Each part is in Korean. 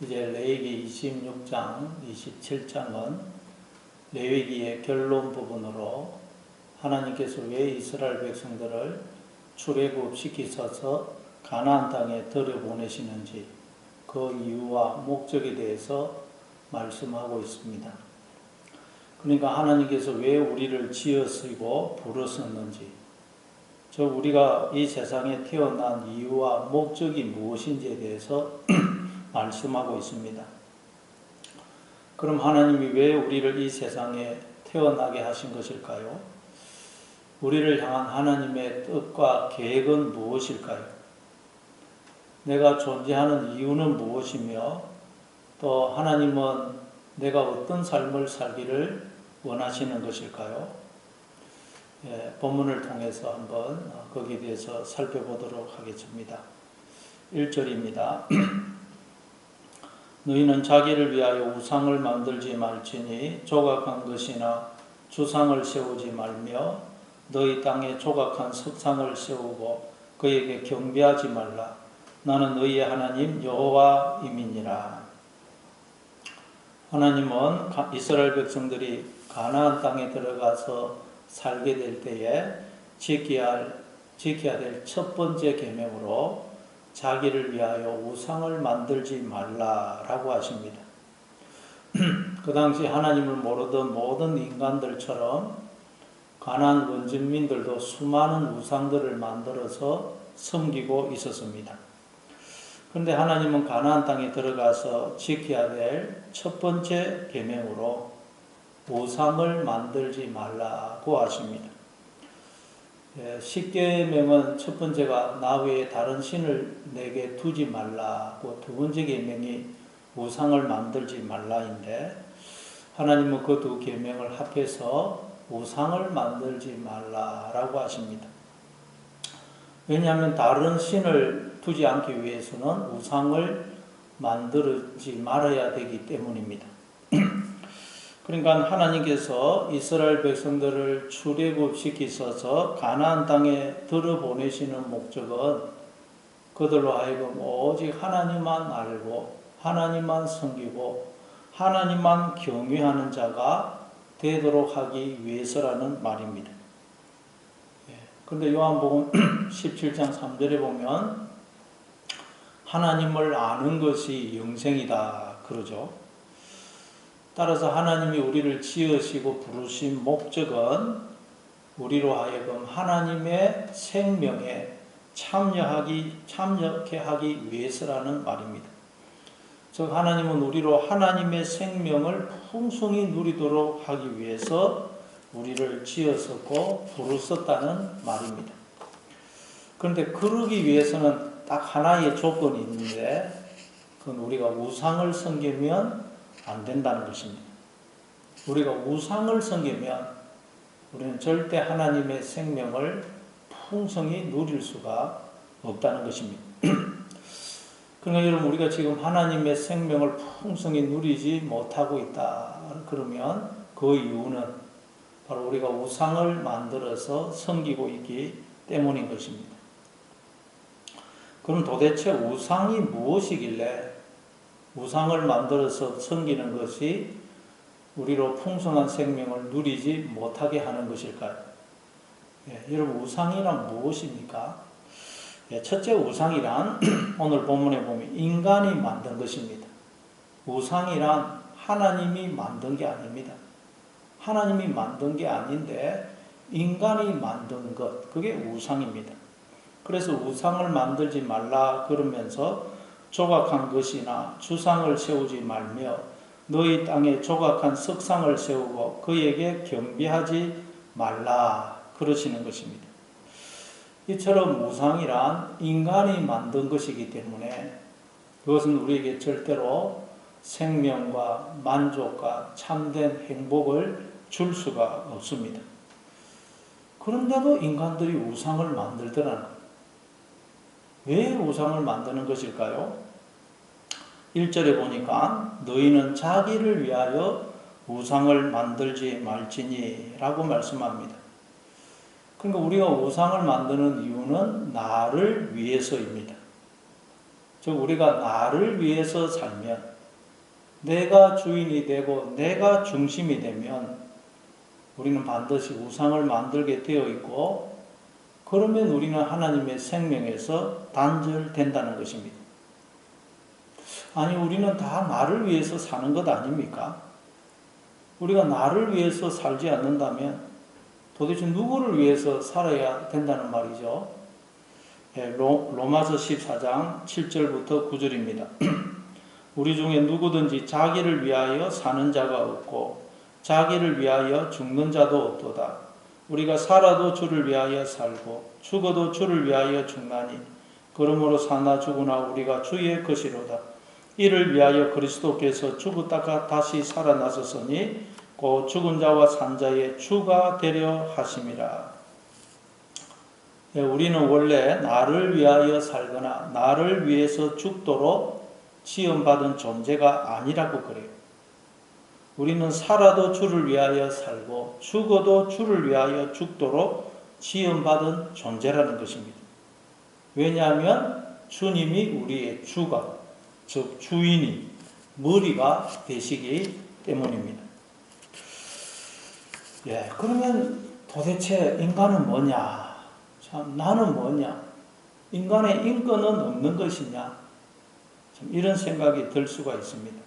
이제 레위기 26장, 27장은 레위기의 결론 부분으로 하나님께서 왜 이스라엘 백성들을 출애굽시키셔서 가나안 땅에 들여보내시는지 그 이유와 목적에 대해서 말씀하고 있습니다. 그러니까 하나님께서 왜 우리를 지으시고 부르셨는지, 우리가 이 세상에 태어난 이유와 목적이 무엇인지에 대해서 말씀하고 있습니다. 그럼 하나님이 왜 우리를 이 세상에 태어나게 하신 것일까요? 우리를 향한 하나님의 뜻과 계획은 무엇일까요? 내가 존재하는 이유는 무엇이며, 또 하나님은 내가 어떤 삶을 살기를 원하시는 것일까요? 본문을 통해서 한번 거기에 대해서 살펴보도록 하겠습니다. 1절입니다. 너희는 자기를 위하여 우상을 만들지 말지니 조각한 것이나 주상을 세우지 말며 너희 땅에 조각한 석상을 세우고 그에게 경배하지 말라. 나는 너희의 하나님 여호와임이니라. 하나님은 이스라엘 백성들이 가나안 땅에 들어가서 살게 될 때에 지켜야 될 첫 번째 계명으로 자기를 위하여 우상을 만들지 말라라고 하십니다. 그 당시 하나님을 모르던 모든 인간들처럼 가나안 원주민들도 수많은 우상들을 만들어서 섬기고 있었습니다. 그런데 하나님은 가나안 땅에 들어가서 지켜야 될 첫 번째 계명으로 우상을 만들지 말라고 하십니다. 10계명은 첫 번째가 나 외에 다른 신을 내게 두지 말라고, 두 번째 계명이 우상을 만들지 말라인데, 하나님은 그 두 계명을 합해서 우상을 만들지 말라라고 하십니다. 왜냐하면 다른 신을 두지 않기 위해서는 우상을 만들지 말아야 되기 때문입니다. 그러니까 하나님께서 이스라엘 백성들을 출애굽시키셔서 가나안 땅에 들여보내시는 목적은 그들로 하여금 오직 하나님만 알고 하나님만 섬기고 하나님만 경외하는 자가 되도록 하기 위해서라는 말입니다. 그런데 요한복음 17장 3절에 보면 하나님을 아는 것이 영생이다 그러죠. 따라서 하나님이 우리를 지으시고 부르신 목적은 우리로 하여금 하나님의 생명에 참여케 하기 위해서라는 말입니다. 즉 하나님은 우리로 하나님의 생명을 풍성히 누리도록 하기 위해서 우리를 지으셨고 부르셨다는 말입니다. 그런데 그러기 위해서는 딱 하나의 조건이 있는데, 그건 우리가 우상을 섬기면 안 된다는 것입니다. 우리가 우상을 섬기면 우리는 절대 하나님의 생명을 풍성히 누릴 수가 없다는 것입니다. 그러니까 여러분, 우리가 지금 하나님의 생명을 풍성히 누리지 못하고 있다 그러면 그 이유는 바로 우리가 우상을 만들어서 섬기고 있기 때문인 것입니다. 그럼 도대체 우상이 무엇이길래 우상을 만들어서 섬기는 것이 우리로 풍성한 생명을 누리지 못하게 하는 것일까요? 여러분, 우상이란 무엇입니까? 첫째, 우상이란 오늘 본문에 보면 인간이 만든 것입니다. 우상이란 하나님이 만든 게 아닙니다. 하나님이 만든 게 아닌데 인간이 만든 것, 그게 우상입니다. 그래서 우상을 만들지 말라 그러면서 조각한 것이나 주상을 세우지 말며 너희 땅에 조각한 석상을 세우고 그에게 경배하지 말라 그러시는 것입니다. 이처럼 우상이란 인간이 만든 것이기 때문에 그것은 우리에게 절대로 생명과 만족과 참된 행복을 줄 수가 없습니다. 그런데도 인간들이 우상을 만들더라는 것. 왜 우상을 만드는 것일까요? 1절에 보니까 너희는 자기를 위하여 우상을 만들지 말지니 라고 말씀합니다. 그러니까 우리가 우상을 만드는 이유는 나를 위해서입니다. 즉 우리가 나를 위해서 살면, 내가 주인이 되고 내가 중심이 되면 우리는 반드시 우상을 만들게 되어 있고, 그러면 우리는 하나님의 생명에서 단절된다는 것입니다. 아니, 우리는 다 나를 위해서 사는 것 아닙니까? 우리가 나를 위해서 살지 않는다면 도대체 누구를 위해서 살아야 된다는 말이죠. 로마서 14장 7절부터 9절입니다. 우리 중에 누구든지 자기를 위하여 사는 자가 없고 자기를 위하여 죽는 자도 없도다. 우리가 살아도 주를 위하여 살고 죽어도 주를 위하여 죽나니 그러므로 사나 죽으나 우리가 주의 것이로다. 이를 위하여 그리스도께서 죽었다가 다시 살아나셨으니 곧 죽은 자와 산 자의 주가 되려 하심이라. 우리는 원래 나를 위하여 살거나 나를 위해서 죽도록 지음받은 존재가 아니라고 그래요. 우리는 살아도 주를 위하여 살고 죽어도 주를 위하여 죽도록 지음받은 존재라는 것입니다. 왜냐하면 주님이 우리의 주가, 즉 주인이, 머리가 되시기 때문입니다. 그러면 도대체 인간은 뭐냐? 참, 나는 뭐냐? 인간의 인권은 없는 것이냐? 참 이런 생각이 들 수가 있습니다.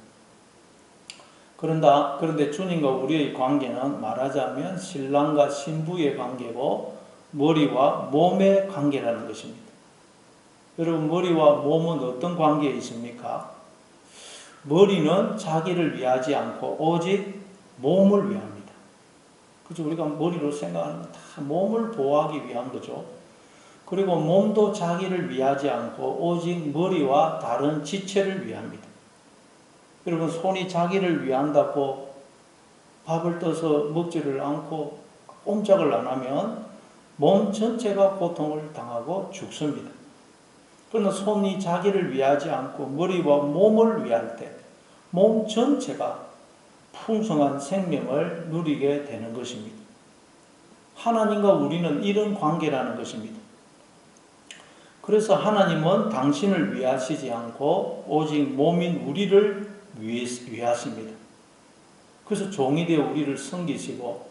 그런데 주님과 우리의 관계는 말하자면 신랑과 신부의 관계고 머리와 몸의 관계라는 것입니다. 여러분, 머리와 몸은 어떤 관계에 있습니까? 머리는 자기를 위하지 않고 오직 몸을 위합니다. 그죠? 우리가 머리로 생각하는 건 다 몸을 보호하기 위한 거죠. 그리고 몸도 자기를 위하지 않고 오직 머리와 다른 지체를 위합니다. 여러분, 손이 자기를 위한다고 밥을 떠서 먹지를 않고 꼼짝을 안 하면 몸 전체가 고통을 당하고 죽습니다. 그러나 손이 자기를 위하지 않고 머리와 몸을 위할 때 몸 전체가 풍성한 생명을 누리게 되는 것입니다. 하나님과 우리는 이런 관계라는 것입니다. 그래서 하나님은 당신을 위하시지 않고 오직 몸인 우리를 위하십니다. 그래서 종이 되어 우리를 섬기시고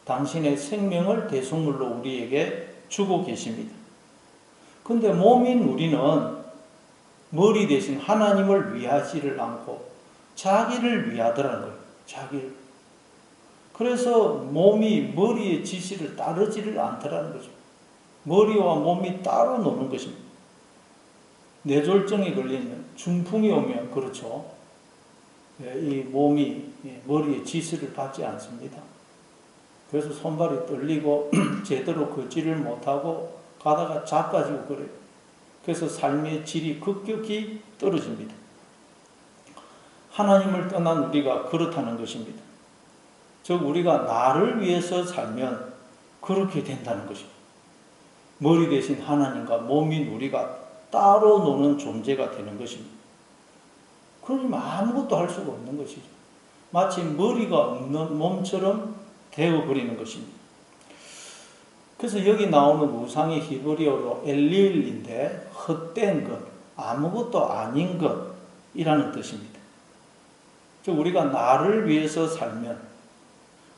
당신의 생명을 대속물로 우리에게 주고 계십니다. 그런데 몸인 우리는 머리 대신 하나님을 위하지를 않고 자기를 위하더라는 거예요. 자기를. 그래서 몸이 머리의 지시를 따르지를 않더라는 거죠. 머리와 몸이 따로 노는 것입니다. 뇌졸중이 걸리면, 중풍이 오면 그렇죠. 이 몸이 머리의 지시를 받지 않습니다. 그래서 손발이 떨리고 제대로 걷지를 못하고 가다가 자빠지고 그래요. 그래서 삶의 질이 급격히 떨어집니다. 하나님을 떠난 우리가 그렇다는 것입니다. 즉 우리가 나를 위해서 살면 그렇게 된다는 것입니다. 머리 대신 하나님과 몸인 우리가 따로 노는 존재가 되는 것입니다. 그러면 아무것도 할 수가 없는 것이죠. 마치 머리가 없는 몸처럼 되어버리는 것입니다. 그래서 여기 나오는 우상의 히브리어로 엘릴인데 헛된 것, 아무것도 아닌 것이라는 뜻입니다. 즉 우리가 나를 위해서 살면,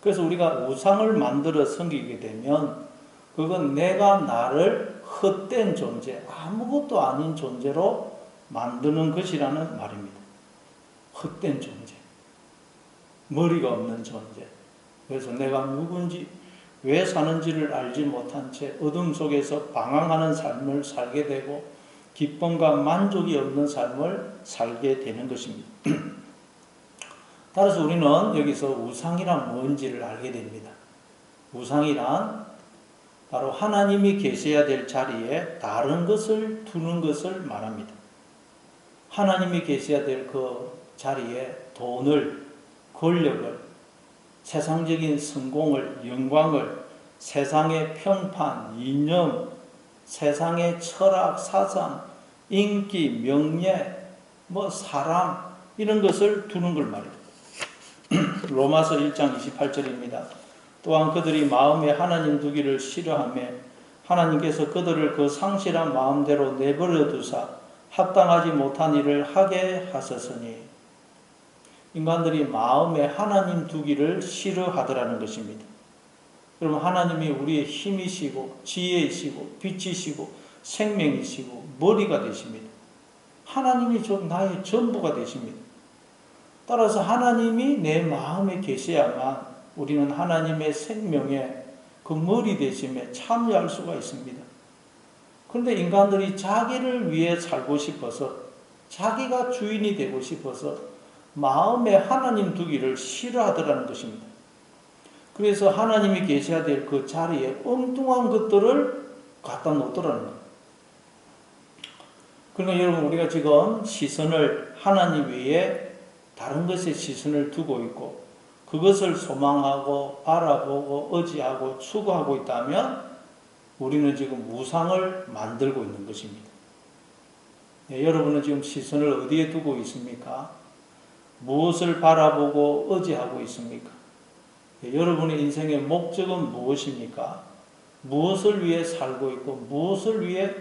그래서 우리가 우상을 만들어 섬기게 되면 그건 내가 나를 헛된 존재, 아무것도 아닌 존재로 만드는 것이라는 말입니다. 헛된 존재, 머리가 없는 존재. 그래서 내가 누군지, 왜 사는지를 알지 못한 채 어둠 속에서 방황하는 삶을 살게 되고 기쁨과 만족이 없는 삶을 살게 되는 것입니다. 따라서 우리는 여기서 우상이란 뭔지를 알게 됩니다. 우상이란 바로 하나님이 계셔야 될 자리에 다른 것을 두는 것을 말합니다. 하나님이 계셔야 될 그 자리에 돈을, 권력을, 세상적인 성공을, 영광을, 세상의 평판, 이념, 세상의 철학, 사상, 인기, 명예, 사람, 이런 것을 두는 걸 말입니다. 로마서 1장 28절입니다. 또한 그들이 마음에 하나님 두기를 싫어하며 하나님께서 그들을 그 상실한 마음대로 내버려 두사 합당하지 못한 일을 하게 하셨으니 인간들이 마음에 하나님 두기를 싫어하더라는 것입니다. 여러분, 하나님이 우리의 힘이시고 지혜이시고 빛이시고 생명이시고 머리가 되십니다. 하나님이 나의 전부가 되십니다. 따라서 하나님이 내 마음에 계셔야만 우리는 하나님의 생명에 그 머리 되심에 참여할 수가 있습니다. 그런데 인간들이 자기를 위해 살고 싶어서, 자기가 주인이 되고 싶어서 마음에 하나님 두기를 싫어하더라는 것입니다. 그래서 하나님이 계셔야 될 그 자리에 엉뚱한 것들을 갖다 놓더라는 거예요. 그러니까 여러분, 우리가 지금 시선을 하나님 외에 다른 것에 시선을 두고 있고 그것을 소망하고 바라보고 의지하고 추구하고 있다면 우리는 지금 우상을 만들고 있는 것입니다. 네, 여러분은 지금 시선을 어디에 두고 있습니까? 무엇을 바라보고 의지하고 있습니까? 네, 여러분의 인생의 목적은 무엇입니까? 무엇을 위해 살고 있고 무엇을 위해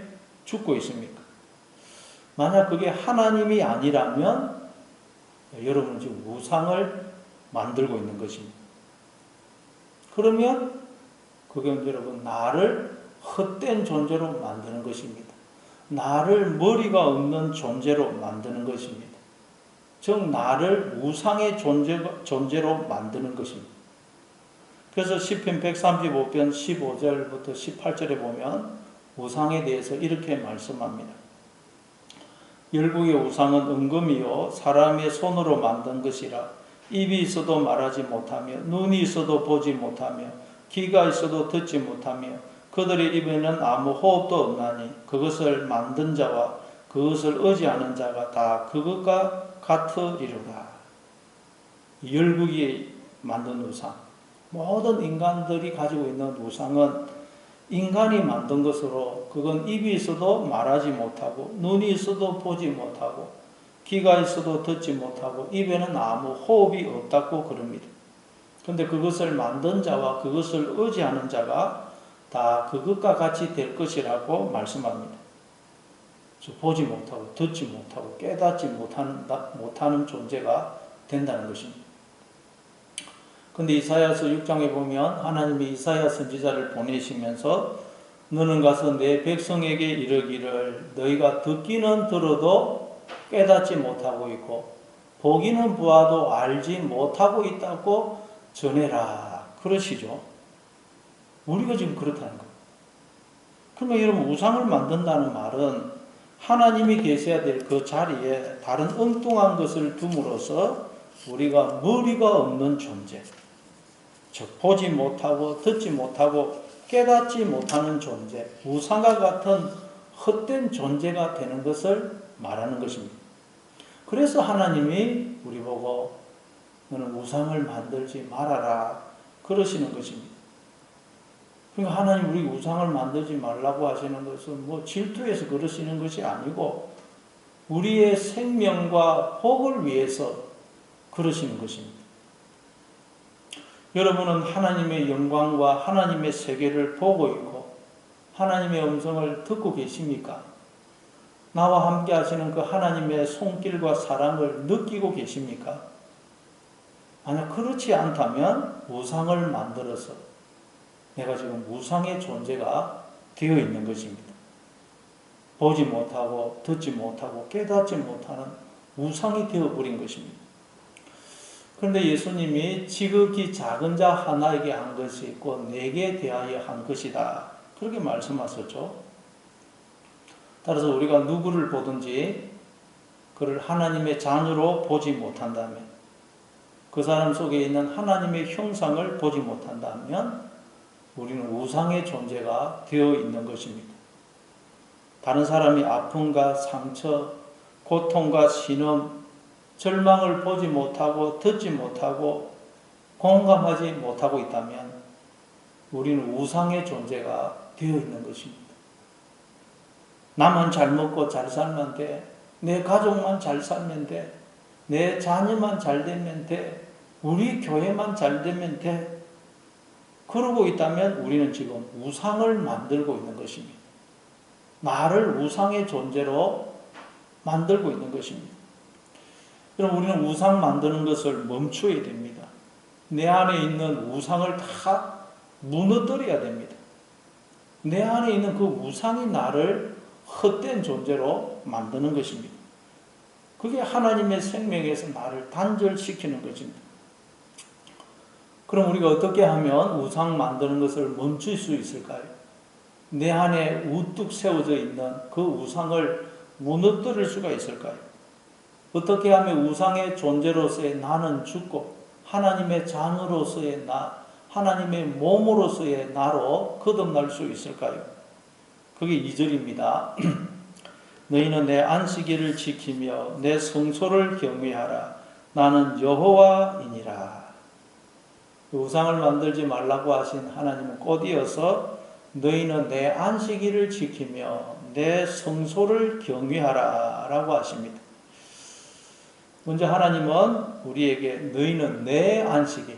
죽고 있습니까? 만약 그게 하나님이 아니라면 여러분은 지금 우상을 만들고 있는 것입니다. 그러면 그건 여러분 나를 헛된 존재로 만드는 것입니다. 나를 머리가 없는 존재로 만드는 것입니다. 즉 나를 우상의 존재로 만드는 것입니다. 그래서 시편 135편 15절부터 18절에 보면 우상에 대해서 이렇게 말씀합니다. 열국의 우상은 은금이요 사람의 손으로 만든 것이라 입이 있어도 말하지 못하며 눈이 있어도 보지 못하며 귀가 있어도 듣지 못하며 그들의 입에는 아무 호흡도 없나니 그것을 만든 자와 그것을 의지하는 자가 다 그것과 같으리로다. 열국이 만든 우상, 모든 인간들이 가지고 있는 우상은 인간이 만든 것으로 그건 입이 있어도 말하지 못하고 눈이 있어도 보지 못하고 귀가 있어도 듣지 못하고 입에는 아무 호흡이 없다고 그럽니다. 그런데 그것을 만든 자와 그것을 의지하는 자가 다 그것과 같이 될 것이라고 말씀합니다. 보지 못하고 듣지 못하고 깨닫지 못하는 존재가 된다는 것입니다. 근데 이사야서 6장에 보면 하나님이 이사야 선지자를 보내시면서 너는 가서 내 백성에게 이르기를 너희가 듣기는 들어도 깨닫지 못하고 있고 보기는 보아도 알지 못하고 있다고 전해라 그러시죠. 우리가 지금 그렇다는 거예요. 그러면 여러분 우상을 만든다는 말은 하나님이 계셔야 될 그 자리에 다른 엉뚱한 것을 둠으로써 우리가 머리가 없는 존재, 즉 보지 못하고 듣지 못하고 깨닫지 못하는 존재, 우상과 같은 헛된 존재가 되는 것을 말하는 것입니다. 그래서 하나님이 우리 보고 너는 우상을 만들지 말아라 그러시는 것입니다. 그러니까 하나님 우리 우상을 만들지 말라고 하시는 것은 뭐 질투해서 그러시는 것이 아니고 우리의 생명과 복을 위해서 그러시는 것입니다. 여러분은 하나님의 영광과 하나님의 세계를 보고 있고 하나님의 음성을 듣고 계십니까? 나와 함께 하시는 그 하나님의 손길과 사랑을 느끼고 계십니까? 만약 그렇지 않다면 우상을 만들어서 내가 지금 우상의 존재가 되어 있는 것입니다. 보지 못하고 듣지 못하고 깨닫지 못하는 우상이 되어버린 것입니다. 그런데 예수님이 지극히 작은 자 하나에게 한 것이 있고 내게 대하여 한 것이다. 그렇게 말씀하셨죠. 따라서 우리가 누구를 보든지 그를 하나님의 자녀로 보지 못한다면 그 사람 속에 있는 하나님의 형상을 보지 못한다면 우리는 우상의 존재가 되어 있는 것입니다. 다른 사람이 아픔과 상처, 고통과 신음, 절망을 보지 못하고 듣지 못하고 공감하지 못하고 있다면 우리는 우상의 존재가 되어 있는 것입니다. 나만 잘 먹고 잘 살면 돼. 내 가족만 잘 살면 돼. 내 자녀만 잘 되면 돼. 우리 교회만 잘 되면 돼. 그러고 있다면 우리는 지금 우상을 만들고 있는 것입니다. 나를 우상의 존재로 만들고 있는 것입니다. 그럼 우리는 우상 만드는 것을 멈춰야 됩니다. 내 안에 있는 우상을 다 무너뜨려야 됩니다. 내 안에 있는 그 우상이 나를 헛된 존재로 만드는 것입니다. 그게 하나님의 생명에서 나를 단절시키는 것입니다. 그럼 우리가 어떻게 하면 우상 만드는 것을 멈출 수 있을까요? 내 안에 우뚝 세워져 있는 그 우상을 무너뜨릴 수가 있을까요? 어떻게 하면 우상의 존재로서의 나는 죽고 하나님의 자녀로서의 나, 하나님의 몸으로서의 나로 거듭날 수 있을까요? 그게 2절입니다. 너희는 내 안식일을 지키며 내 성소를 경외하라. 나는 여호와이니라. 우상을 만들지 말라고 하신 하나님은 곧이어서 너희는 내 안식일을 지키며 내 성소를 경외하라 라고 하십니다. 먼저 하나님은 우리에게 너희는 내 안식일,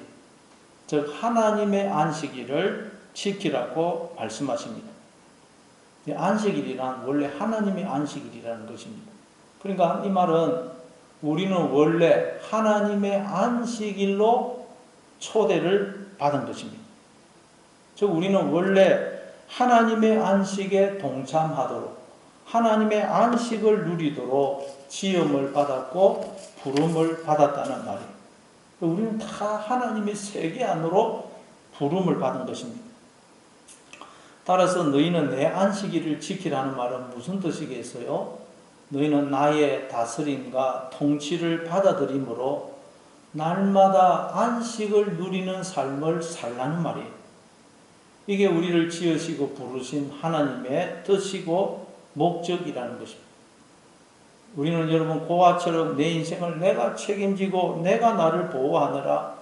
즉 하나님의 안식일을 지키라고 말씀하십니다. 안식일이란 원래 하나님의 안식일이라는 것입니다. 그러니까 이 말은 우리는 원래 하나님의 안식일로 초대를 받은 것입니다. 즉 우리는 원래 하나님의 안식에 동참하도록 하나님의 안식을 누리도록 지음을 받았고 부름을 받았다는 말이에요. 우리는 다 하나님의 세계 안으로 부름을 받은 것입니다. 따라서 너희는 내 안식일을 지키라는 말은 무슨 뜻이겠어요? 너희는 나의 다스림과 통치를 받아들임으로 날마다 안식을 누리는 삶을 살라는 말이에요. 이게 우리를 지으시고 부르신 하나님의 뜻이고 목적이라는 것입니다. 우리는 여러분 고아처럼 내 인생을 내가 책임지고 내가 나를 보호하느라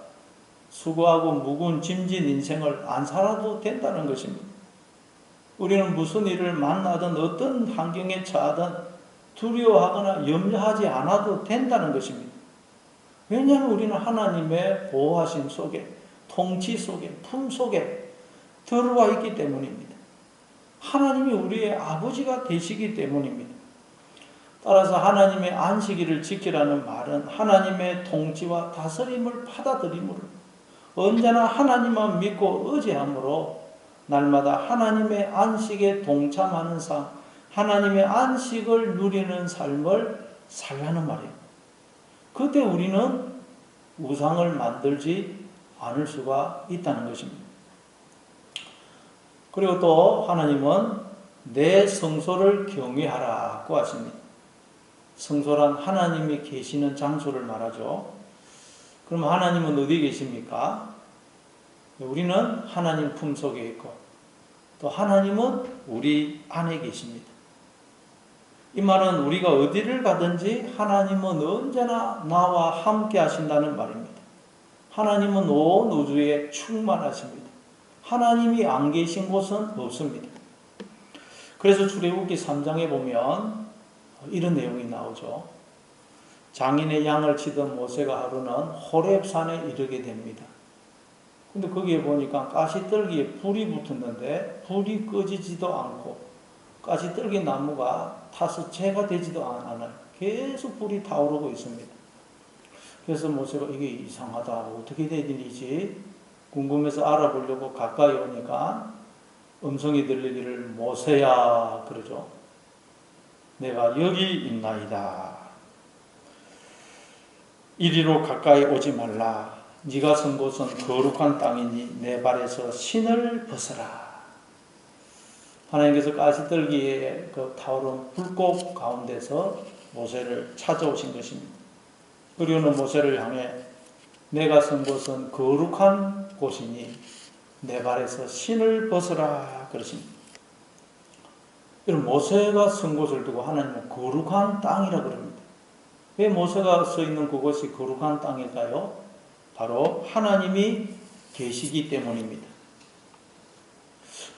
수고하고 무거운 짐진 인생을 안 살아도 된다는 것입니다. 우리는 무슨 일을 만나든 어떤 환경에 처하든 두려워하거나 염려하지 않아도 된다는 것입니다. 왜냐하면 우리는 하나님의 보호하심 속에, 통치 속에, 품 속에 들어와 있기 때문입니다. 하나님이 우리의 아버지가 되시기 때문입니다. 따라서 하나님의 안식일을 지키라는 말은 하나님의 통치와 다스림을 받아들임으로 언제나 하나님만 믿고 의지함으로 날마다 하나님의 안식에 동참하는 삶, 하나님의 안식을 누리는 삶을 살라는 말이에요. 그때 우리는 우상을 만들지 않을 수가 있다는 것입니다. 그리고 또 하나님은 내 성소를 경외하라고 하십니다. 성소란 하나님이 계시는 장소를 말하죠. 그럼 하나님은 어디 계십니까? 우리는 하나님 품속에 있고 또 하나님은 우리 안에 계십니다. 이 말은 우리가 어디를 가든지 하나님은 언제나 나와 함께 하신다는 말입니다. 하나님은 온 우주에 충만하십니다. 하나님이 안 계신 곳은 없습니다. 그래서 출애굽기 3장에 보면 이런 내용이 나오죠. 장인의 양을 치던 모세가 하루는 호렙산에 이르게 됩니다. 근데 거기에 보니까 가시떨기에 불이 붙었는데 불이 꺼지지도 않고 가시떨기 나무가 타서 재가 되지도 않아요. 계속 불이 타오르고 있습니다. 그래서 모세가 이게 이상하다. 어떻게 된 일이지? 궁금해서 알아보려고 가까이 오니까 음성이 들리기를 모세야 그러죠. 내가 여기 있나이다. 이리로 가까이 오지 말라. 네가 선 곳은 거룩한 땅이니 내 발에서 신을 벗어라. 하나님께서 가시떨기에 그 타오른 불꽃 가운데서 모세를 찾아오신 것입니다. 그리고는 모세를 향해 내가 선 곳은 거룩한 곳이니 내 발에서 신을 벗어라 그러십니다. 이런 모세가 선 곳을 두고 하나님은 거룩한 땅이라 그럽니다. 왜 모세가 서 있는 그곳이 거룩한 땅일까요? 바로 하나님이 계시기 때문입니다.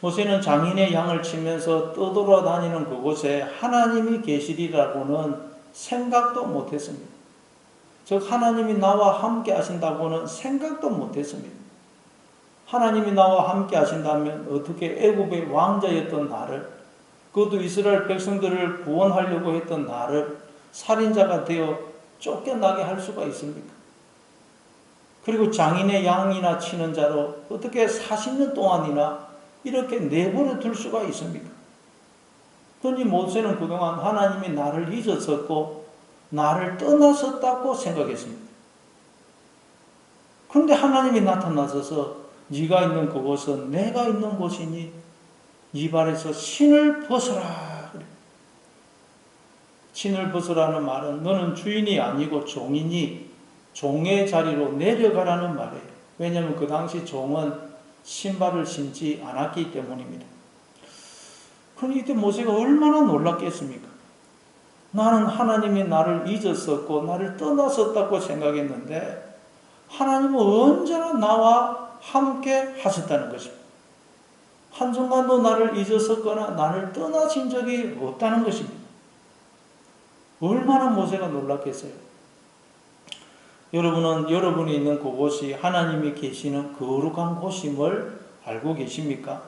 모세는 장인의 양을 치면서 떠돌아다니는 그곳에 하나님이 계시리라고는 생각도 못했습니다. 즉 하나님이 나와 함께 하신다고는 생각도 못했습니다. 하나님이 나와 함께 하신다면 어떻게 애굽의 왕자였던 나를, 그것도 이스라엘 백성들을 구원하려고 했던 나를 살인자가 되어 쫓겨나게 할 수가 있습니까? 그리고 장인의 양이나 치는 자로 어떻게 40년 동안이나 이렇게 내버려 둘 수가 있습니까? 그러니 모세는 그동안 하나님이 나를 잊었었고 나를 떠났었다고 생각했습니다. 그런데 하나님이 나타나셔서 네가 있는 그곳은 내가 있는 곳이니 네 발에서 신을 벗어라. 신을 벗으라는 말은 너는 주인이 아니고 종이니 종의 자리로 내려가라는 말이에요. 왜냐하면 그 당시 종은 신발을 신지 않았기 때문입니다. 그러니 이때 모세가 얼마나 놀랐겠습니까? 나는 하나님이 나를 잊었었고 나를 떠났었다고 생각했는데 하나님은 언제나 나와 함께 하셨다는 것입니다. 한순간도 나를 잊었었거나 나를 떠나신 적이 없다는 것입니다. 얼마나 모세가 놀랐겠어요. 여러분은 여러분이 있는 그곳이 하나님이 계시는 거룩한 곳임을 알고 계십니까?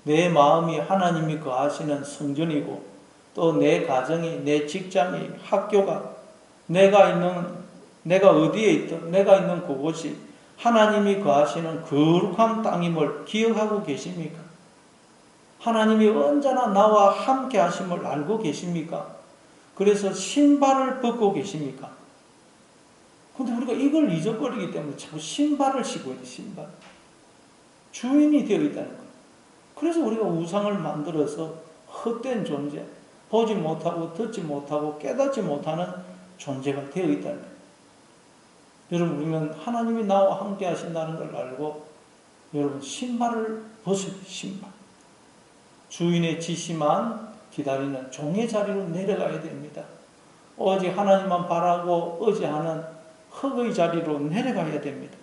내 마음이 하나님이 거하시는 성전이고 또 내 가정이, 내 직장이, 학교가 내가 어디에 있든 내가 있는 그곳이 하나님이 거하시는 거룩한 땅임을 기억하고 계십니까? 하나님이 언제나 나와 함께 하심을 알고 계십니까? 그래서 신발을 벗고 계십니까? 근데 우리가 이걸 잊어버리기 때문에 자꾸 신발을 신고 있어요. 신발. 주인이 되어 있다는 거예요. 그래서 우리가 우상을 만들어서 헛된 존재, 보지 못하고 듣지 못하고 깨닫지 못하는 존재가 되어 있다는 거예요. 여러분, 우리는 하나님이 나와 함께 하신다는 걸 알고 여러분 신발을 벗으세요. 신발. 주인의 지시만 기다리는 종의 자리로 내려가야 됩니다. 오직 하나님만 바라고 의지하는 흙의 자리로 내려가야 됩니다.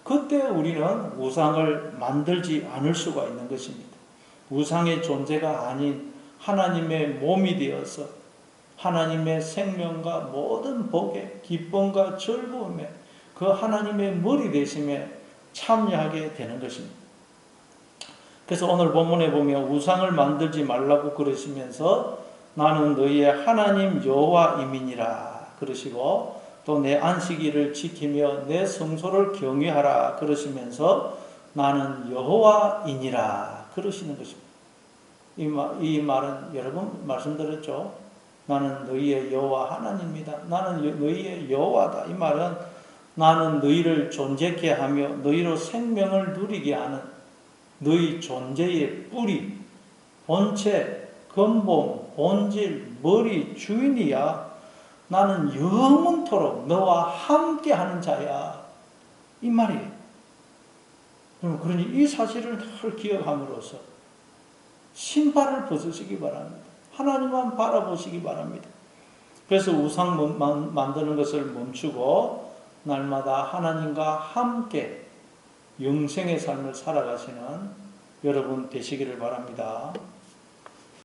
그때 우리는 우상을 만들지 않을 수가 있는 것입니다. 우상의 존재가 아닌 하나님의 몸이 되어서 하나님의 생명과 모든 복에 기쁨과 즐거움에 그 하나님의 머리 되심에 참여하게 되는 것입니다. 그래서 오늘 본문에 보면 우상을 만들지 말라고 그러시면서 나는 너희의 하나님 여호와이니라 그러시고 또 내 안식일을 지키며 내 성소를 경외하라 그러시면서 나는 여호와이니라 그러시는 것입니다. 이 말은 여러 번 말씀드렸죠. 나는 너희의 여호와 하나님이다. 나는 너희의 여호와다. 이 말은 나는 너희를 존재케 하며 너희로 생명을 누리게 하는 너희 존재의 뿌리, 본체, 근본, 본질, 머리, 주인이야. 나는 영원토록 너와 함께하는 자야. 이 말이에요. 그러니 이 사실을 늘 기억함으로써 신발을 벗으시기 바랍니다. 하나님만 바라보시기 바랍니다. 그래서 우상 만드는 것을 멈추고 날마다 하나님과 함께 영생의 삶을 살아가시는 여러분 되시기를 바랍니다.